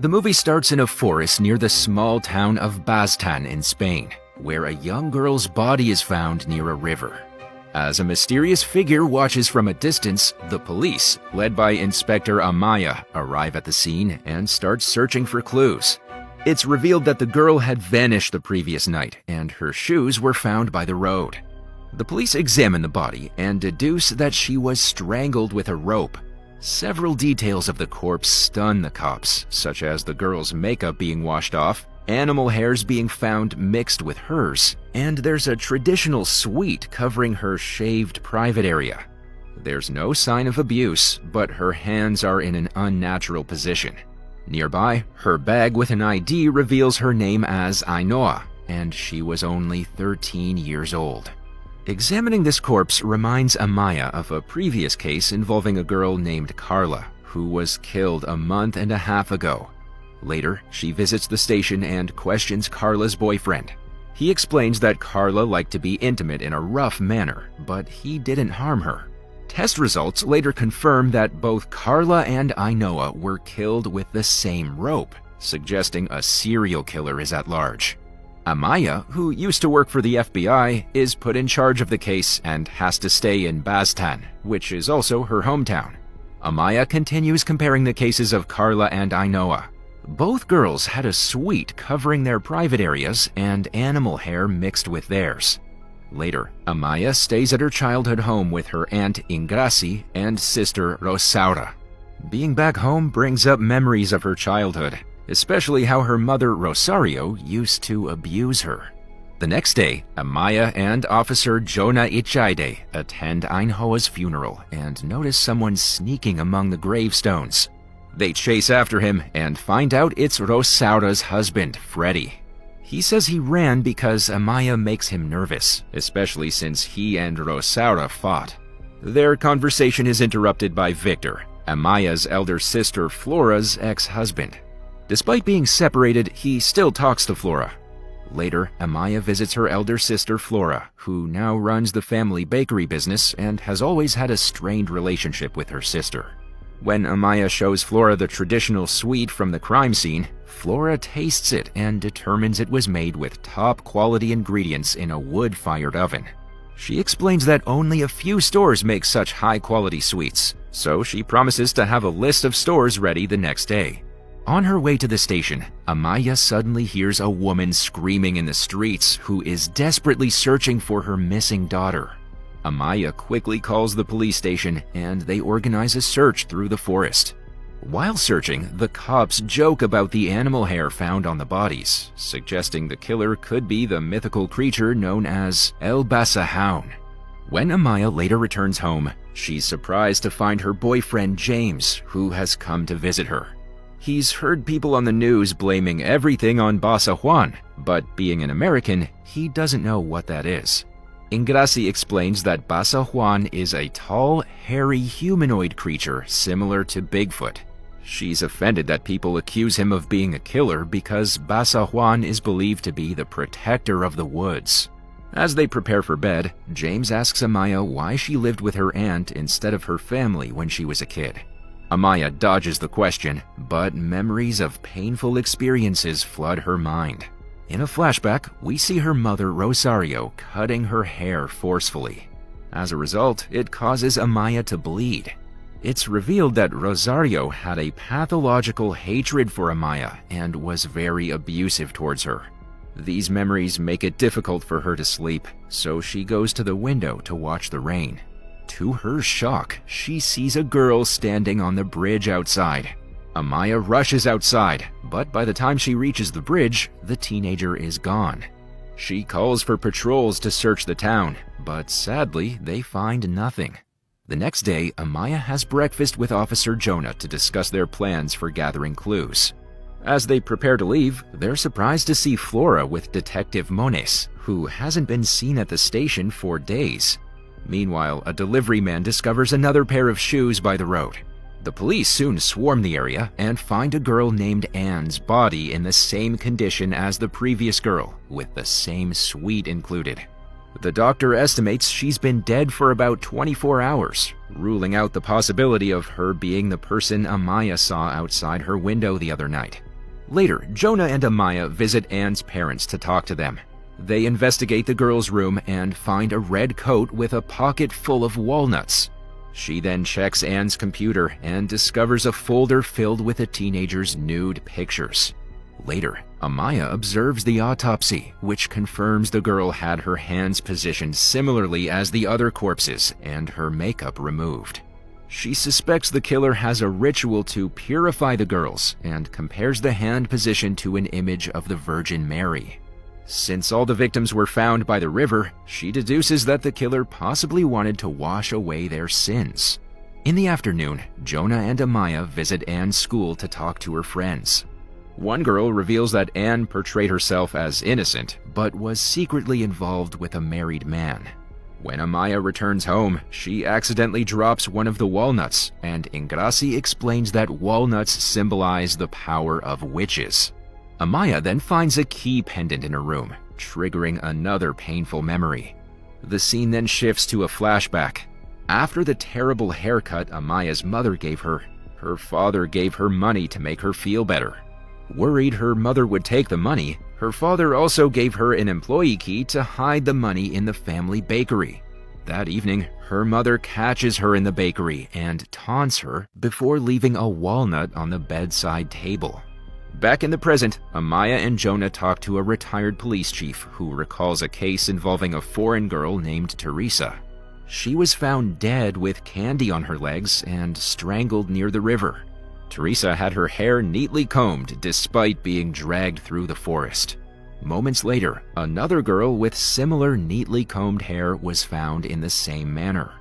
The movie starts in a forest near the small town of Baztan in Spain, where a young girl's body is found near a river. As a mysterious figure watches from a distance, the police, led by Inspector Amaya, arrive at the scene and start searching for clues. It's revealed that the girl had vanished the previous night, and her shoes were found by the road. The police examine the body and deduce that she was strangled with a rope. Several details of the corpse stun the cops, such as the girl's makeup being washed off, animal hairs being found mixed with hers, and there's a traditional suite covering her shaved private area. There's no sign of abuse, but her hands are in an unnatural position. Nearby, her bag with an ID reveals her name as Ainhoa, and she was only 13 years old. Examining this corpse reminds Amaya of a previous case involving a girl named Carla, who was killed a month and a half ago. Later, she visits the station and questions Carla's boyfriend. He explains that Carla liked to be intimate in a rough manner, but he didn't harm her. Test results later confirm that both Carla and Ainhoa were killed with the same rope, suggesting a serial killer is at large. Amaya, who used to work for the FBI, is put in charge of the case and has to stay in Baztan, which is also her hometown. Amaya continues comparing the cases of Carla and Ainhoa. Both girls had a suite covering their private areas and animal hair mixed with theirs. Later, Amaya stays at her childhood home with her aunt Ingrassi and sister Rosaura. Being back home brings up memories of her childhood, especially how her mother Rosario used to abuse her. The next day, Amaya and Officer Jonah Ichaide attend Ainhoa's funeral and notice someone sneaking among the gravestones. They chase after him and find out it's Rosaura's husband, Freddy. He says he ran because Amaya makes him nervous, especially since he and Rosaura fought. Their conversation is interrupted by Victor, Amaya's elder sister Flora's ex-husband. Despite being separated, he still talks to Flora. Later, Amaya visits her elder sister Flora, who now runs the family bakery business and has always had a strained relationship with her sister. When Amaya shows Flora the traditional sweet from the crime scene, Flora tastes it and determines it was made with top-quality ingredients in a wood-fired oven. She explains that only a few stores make such high-quality sweets, so she promises to have a list of stores ready the next day. On her way to the station, Amaya suddenly hears a woman screaming in the streets who is desperately searching for her missing daughter. Amaya quickly calls the police station and they organize a search through the forest. While searching, the cops joke about the animal hair found on the bodies, suggesting the killer could be the mythical creature known as El Basahoun. When Amaya later returns home, she's surprised to find her boyfriend James, who has come to visit her. He's heard people on the news blaming everything on Basa Juan, but being an American, he doesn't know what that is. Ingrassi explains that Basa Juan is a tall, hairy humanoid creature similar to Bigfoot. She's offended that people accuse him of being a killer because Basa Juan is believed to be the protector of the woods. As they prepare for bed, James asks Amaya why she lived with her aunt instead of her family when she was a kid. Amaya dodges the question, but memories of painful experiences flood her mind. In a flashback, we see her mother Rosario cutting her hair forcefully. As a result, it causes Amaya to bleed. It's revealed that Rosario had a pathological hatred for Amaya and was very abusive towards her. These memories make it difficult for her to sleep, so she goes to the window to watch the rain. To her shock, she sees a girl standing on the bridge outside. Amaya rushes outside, but by the time she reaches the bridge, the teenager is gone. She calls for patrols to search the town, but sadly, they find nothing. The next day, Amaya has breakfast with Officer Jonah to discuss their plans for gathering clues. As they prepare to leave, they're surprised to see Flora with Detective Mones, who hasn't been seen at the station for days. Meanwhile, a delivery man discovers another pair of shoes by the road. The police soon swarm the area and find a girl named Anne's body in the same condition as the previous girl, with the same suite included. The doctor estimates she's been dead for about 24 hours, ruling out the possibility of her being the person Amaya saw outside her window the other night. Later, Jonah and Amaya visit Anne's parents to talk to them. They investigate the girl's room and find a red coat with a pocket full of walnuts. She then checks Anne's computer and discovers a folder filled with a teenager's nude pictures. Later, Amaya observes the autopsy, which confirms the girl had her hands positioned similarly as the other corpses and her makeup removed. She suspects the killer has a ritual to purify the girls and compares the hand position to an image of the Virgin Mary. Since all the victims were found by the river, she deduces that the killer possibly wanted to wash away their sins. In the afternoon, Jonah and Amaya visit Anne's school to talk to her friends. One girl reveals that Anne portrayed herself as innocent, but was secretly involved with a married man. When Amaya returns home, she accidentally drops one of the walnuts, and Ingrassi explains that walnuts symbolize the power of witches. Amaya then finds a key pendant in her room, triggering another painful memory. The scene then shifts to a flashback. After the terrible haircut Amaya's mother gave her, her father gave her money to make her feel better. Worried her mother would take the money, her father also gave her an employee key to hide the money in the family bakery. That evening, her mother catches her in the bakery and taunts her before leaving a walnut on the bedside table. Back in the present, Amaya and Jonah talk to a retired police chief who recalls a case involving a foreign girl named Teresa. She was found dead with candy on her legs and strangled near the river. Teresa had her hair neatly combed despite being dragged through the forest. Moments later, another girl with similar neatly combed hair was found in the same manner.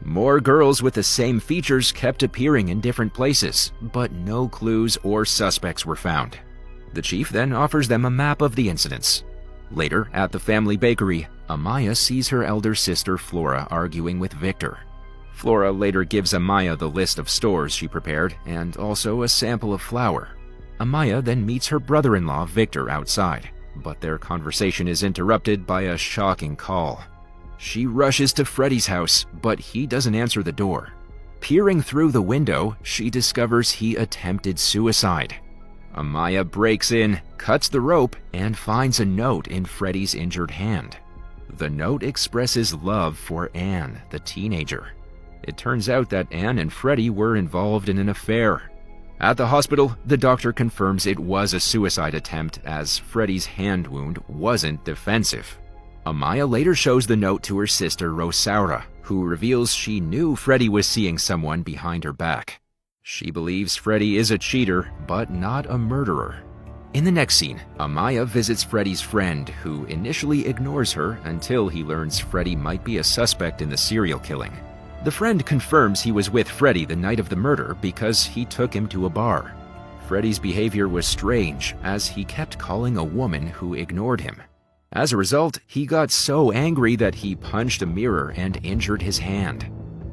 More girls with the same features kept appearing in different places, but no clues or suspects were found. The chief then offers them a map of the incidents. Later, at the family bakery, Amaya sees her elder sister Flora arguing with Victor. Flora later gives Amaya the list of stores she prepared and also a sample of flour. Amaya then meets her brother-in-law Victor outside, but their conversation is interrupted by a shocking call. She rushes to Freddy's house, but he doesn't answer the door. Peering through the window, she discovers he attempted suicide. Amaya breaks in, cuts the rope, and finds a note in Freddy's injured hand. The note expresses love for Anne, the teenager. It turns out that Anne and Freddy were involved in an affair. At the hospital, the doctor confirms it was a suicide attempt as Freddy's hand wound wasn't defensive. Amaya later shows the note to her sister Rosaura, who reveals she knew Freddy was seeing someone behind her back. She believes Freddy is a cheater, but not a murderer. In the next scene, Amaya visits Freddy's friend, who initially ignores her until he learns Freddy might be a suspect in the serial killing. The friend confirms he was with Freddy the night of the murder because he took him to a bar. Freddy's behavior was strange, as he kept calling a woman who ignored him. As a result, he got so angry that he punched a mirror and injured his hand.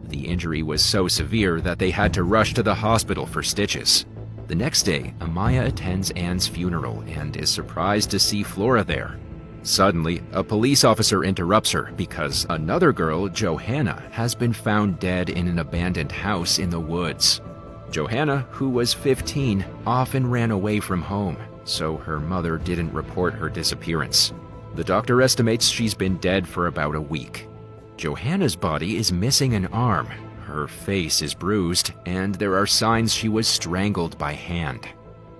The injury was so severe that they had to rush to the hospital for stitches. The next day, Amaya attends Anne's funeral and is surprised to see Flora there. Suddenly, a police officer interrupts her because another girl, Johanna, has been found dead in an abandoned house in the woods. Johanna, who was 15, often ran away from home, so her mother didn't report her disappearance. The doctor estimates she's been dead for about a week. Johanna's body is missing an arm, her face is bruised, and there are signs she was strangled by hand.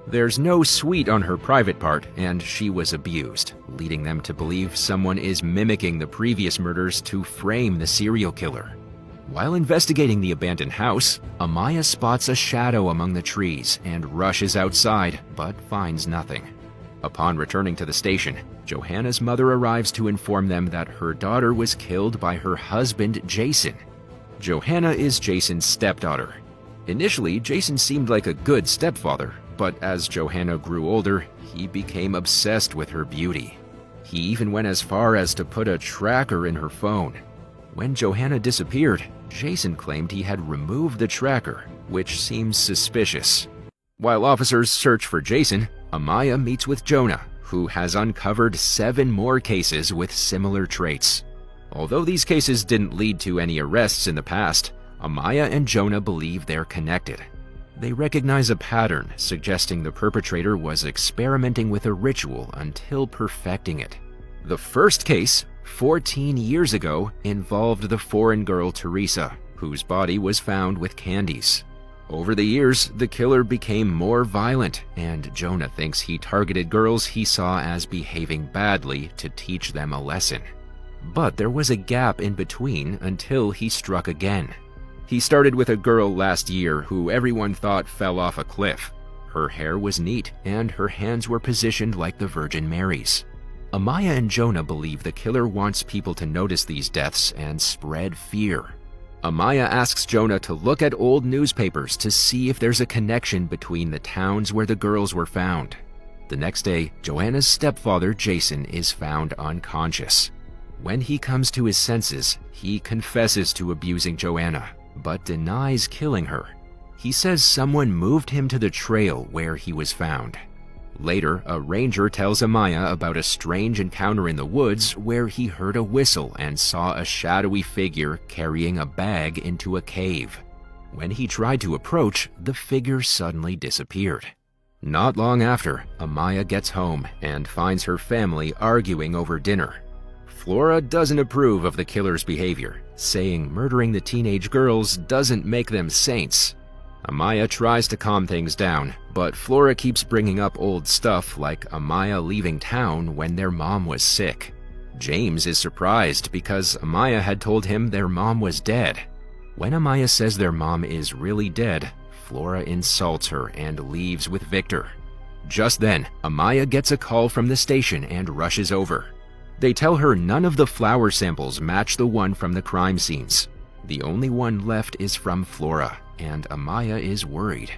There's no suite on her private part, and she was abused, leading them to believe someone is mimicking the previous murders to frame the serial killer. While investigating the abandoned house, Amaya spots a shadow among the trees and rushes outside, but finds nothing. Upon returning to the station, Johanna's mother arrives to inform them that her daughter was killed by her husband, Jason. Johanna is Jason's stepdaughter. Initially, Jason seemed like a good stepfather, but as Johanna grew older, he became obsessed with her beauty. He even went as far as to put a tracker in her phone. When Johanna disappeared, Jason claimed he had removed the tracker, which seems suspicious. While officers search for Jason, Amaya meets with Jonah, who has uncovered 7 more cases with similar traits. Although these cases didn't lead to any arrests in the past, Amaya and Jonah believe they're connected. They recognize a pattern suggesting the perpetrator was experimenting with a ritual until perfecting it. The first case, 14 years ago, involved the foreign girl Teresa, whose body was found with candies. Over the years, the killer became more violent, and Jonah thinks he targeted girls he saw as behaving badly to teach them a lesson. But there was a gap in between until he struck again. He started with a girl last year who everyone thought fell off a cliff. Her hair was neat, and her hands were positioned like the Virgin Mary's. Amaya and Jonah believe the killer wants people to notice these deaths and spread fear. Amaya asks Jonah to look at old newspapers to see if there's a connection between the towns where the girls were found. The next day, Joanna's stepfather, Jason, is found unconscious. When he comes to his senses, he confesses to abusing Joanna, but denies killing her. He says someone moved him to the trail where he was found. Later, a ranger tells Amaya about a strange encounter in the woods where he heard a whistle and saw a shadowy figure carrying a bag into a cave. When he tried to approach, the figure suddenly disappeared. Not long after, Amaya gets home and finds her family arguing over dinner. Flora doesn't approve of the killer's behavior, saying murdering the teenage girls doesn't make them saints. Amaya tries to calm things down, but Flora keeps bringing up old stuff like Amaya leaving town when their mom was sick. James is surprised because Amaya had told him their mom was dead. When Amaya says their mom is really dead, Flora insults her and leaves with Victor. Just then, Amaya gets a call from the station and rushes over. They tell her none of the flower samples match the one from the crime scenes. The only one left is from Flora, and Amaya is worried.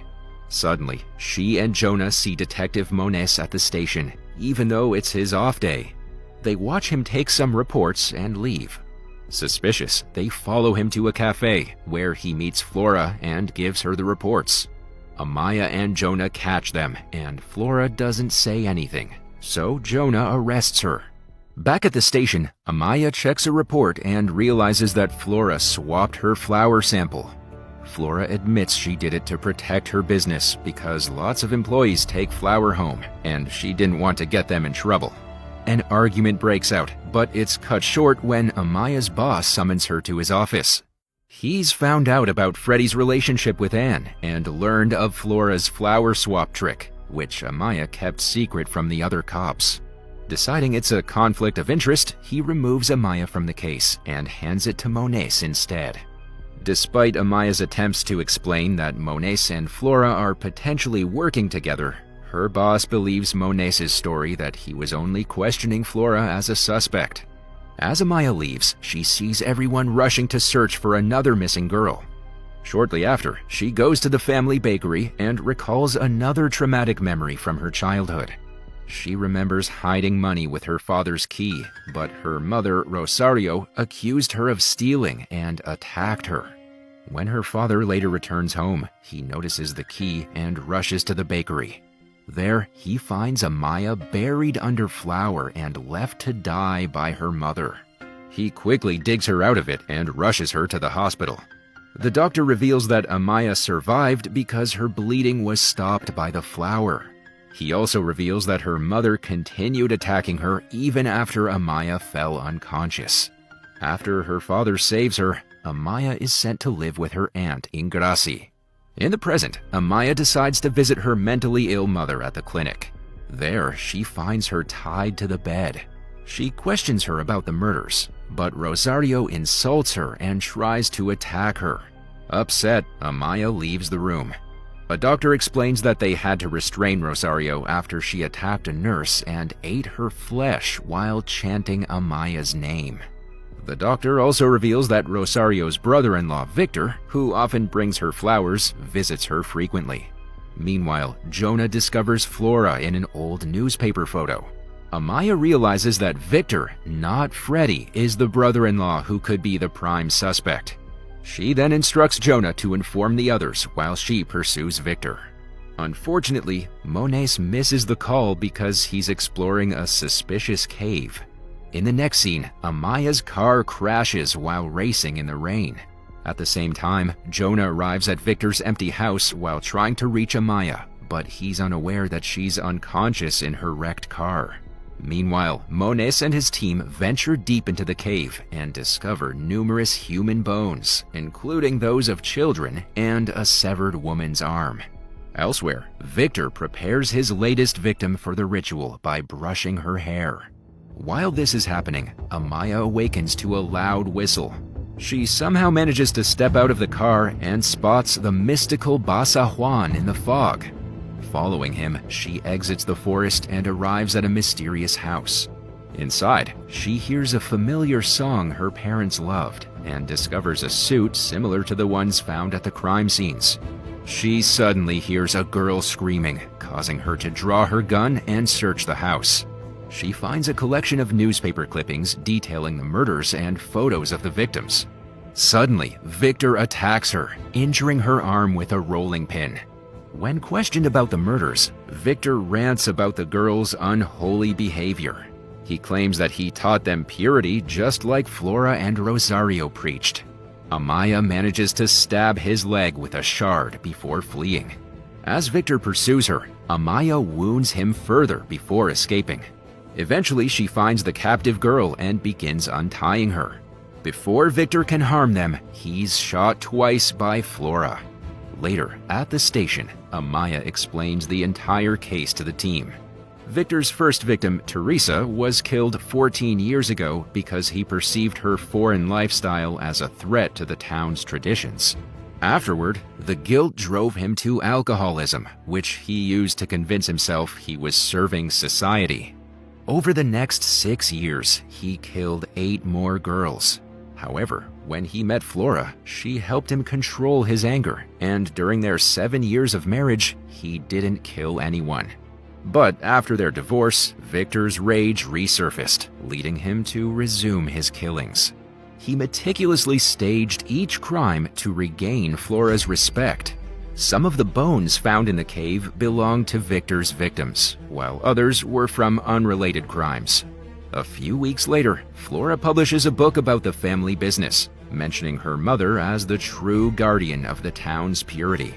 Suddenly, she and Jonah see Detective Moniz at the station, even though it's his off day. They watch him take some reports and leave. Suspicious, they follow him to a cafe, where he meets Flora and gives her the reports. Amaya and Jonah catch them, and Flora doesn't say anything, so Jonah arrests her. Back at the station, Amaya checks a report and realizes that Flora swapped her flower sample. Flora admits she did it to protect her business because lots of employees take flour home, and she didn't want to get them in trouble. An argument breaks out, but it's cut short when Amaya's boss summons her to his office. He's found out about Freddie's relationship with Anne and learned of Flora's flower swap trick, which Amaya kept secret from the other cops. Deciding it's a conflict of interest, he removes Amaya from the case and hands it to Moniz instead. Despite Amaya's attempts to explain that Moniz and Flora are potentially working together, her boss believes Moniz's story that he was only questioning Flora as a suspect. As Amaya leaves, she sees everyone rushing to search for another missing girl. Shortly after, she goes to the family bakery and recalls another traumatic memory from her childhood. She remembers hiding money with her father's key, but her mother, Rosario, accused her of stealing and attacked her. When her father later returns home, he notices the key and rushes to the bakery. There, he finds Amaya buried under flour and left to die by her mother. He quickly digs her out of it and rushes her to the hospital. The doctor reveals that Amaya survived because her bleeding was stopped by the flour. He also reveals that her mother continued attacking her even after Amaya fell unconscious. After her father saves her, Amaya is sent to live with her aunt, Ingrassi. In the present, Amaya decides to visit her mentally ill mother at the clinic. There, she finds her tied to the bed. She questions her about the murders, but Rosario insults her and tries to attack her. Upset, Amaya leaves the room. A doctor explains that they had to restrain Rosario after she attacked a nurse and ate her flesh while chanting Amaya's name. The doctor also reveals that Rosario's brother-in-law, Victor, who often brings her flowers, visits her frequently. Meanwhile, Jonah discovers Flora in an old newspaper photo. Amaya realizes that Victor, not Freddie, is the brother-in-law who could be the prime suspect. She then instructs Jonah to inform the others while she pursues Victor. Unfortunately, Moniz misses the call because he's exploring a suspicious cave. In the next scene, Amaya's car crashes while racing in the rain. At the same time, Jonah arrives at Victor's empty house while trying to reach Amaya, but he's unaware that she's unconscious in her wrecked car. Meanwhile, Moniz and his team venture deep into the cave and discover numerous human bones, including those of children and a severed woman's arm. Elsewhere, Victor prepares his latest victim for the ritual by brushing her hair. While this is happening, Amaya awakens to a loud whistle. She somehow manages to step out of the car and spots the mystical Basa Juan in the fog. Following him, she exits the forest and arrives at a mysterious house. Inside, she hears a familiar song her parents loved and discovers a suit similar to the ones found at the crime scenes. She suddenly hears a girl screaming, causing her to draw her gun and search the house. She finds a collection of newspaper clippings detailing the murders and photos of the victims. Suddenly, Victor attacks her, injuring her arm with a rolling pin. When questioned about the murders, Victor rants about the girls' unholy behavior. He claims that he taught them purity just like Flora and Rosario preached. Amaya manages to stab his leg with a shard before fleeing. As Victor pursues her, Amaya wounds him further before escaping. Eventually, she finds the captive girl and begins untying her. Before Victor can harm them, he's shot twice by Flora. Later, at the station, Amaya explains the entire case to the team. Victor's first victim, Teresa, was killed 14 years ago because he perceived her foreign lifestyle as a threat to the town's traditions. Afterward, the guilt drove him to alcoholism, which he used to convince himself he was serving society. Over the next 6 years, he killed 8 more girls. However, when he met Flora, she helped him control his anger, and during their 7 years of marriage, he didn't kill anyone. But after their divorce, Victor's rage resurfaced, leading him to resume his killings. He meticulously staged each crime to regain Flora's respect. Some of the bones found in the cave belonged to Victor's victims, while others were from unrelated crimes. A few weeks later, Flora publishes a book about the family business, mentioning her mother as the true guardian of the town's purity.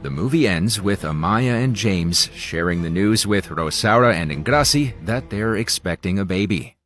The movie ends with Amaya and James sharing the news with Rosaura and Ingrassi that they're expecting a baby.